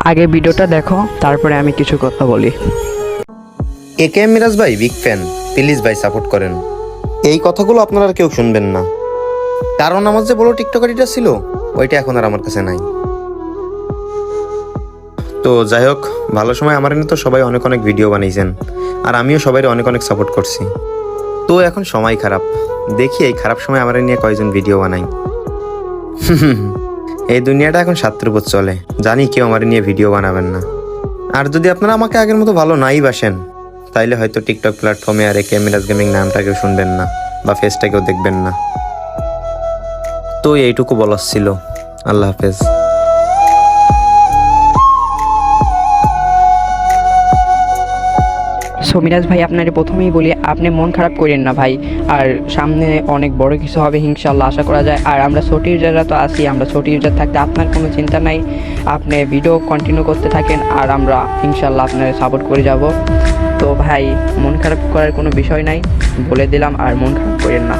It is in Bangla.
আগে ভিডিওটা দেখো, তারপরে আমি কিছু কথা বলি। একে মিরাজ ভাই বিগ ফ্যান, প্লিজ ভাই সাপোর্ট করেন। এই কথাগুলো আপনারা আর কেউ শুনবেন না, কারণ আমার যে বড় টিকটকারিটা ছিল ওইটা এখন আর আমার কাছে নাই। তো যাই হোক, ভালো সময় আমার এনে তো সবাই অনেক অনেক ভিডিও বানিয়েছেন, আর আমিও সবাই অনেক অনেক সাপোর্ট করছি। তো এখন সময় খারাপ, দেখি এই খারাপ সময় আমার নিয়ে কয়জন ভিডিও বানাই। এই দুনিয়াটা এখন স্বার্থের উপর চলে, জানি কেউ আমার নিয়ে ভিডিও বানাবেন না। আর যদি আপনারা আমাকে আগের মতো ভালো নাই বাসেন, তাইলে হয়তো টিকটক প্ল্যাটফর্মে আর একে মিরাজ গেমিং নামটাকেও শুনবেন না বা ফেসটাকেও দেখবেন না। তো এইটুকু বলার ছিল। আল্লাহ হাফেজ। সো মিরাজ ভাই, আপনার প্রথমেই বলি, আপনি মন খারাপ করেন না ভাই। আর সামনে অনেক বড় কিছু হবে ইনশাল্লাহ, আশা করা যায়। আর আমরা ছোট ইউজাররা তো আছি, আমরা ছোট ইউজার থাকতে আপনার কোনো চিন্তা নাই। আপনি ভিডিও কন্টিনিউ করতে থাকেন, আর আমরা ইনশাল্লাহ আপনার সাপোর্ট করে যাব। তো ভাই, মন খারাপ করার কোনো বিষয় নাই, বলে দিলাম, আর মন খারাপ করেন না।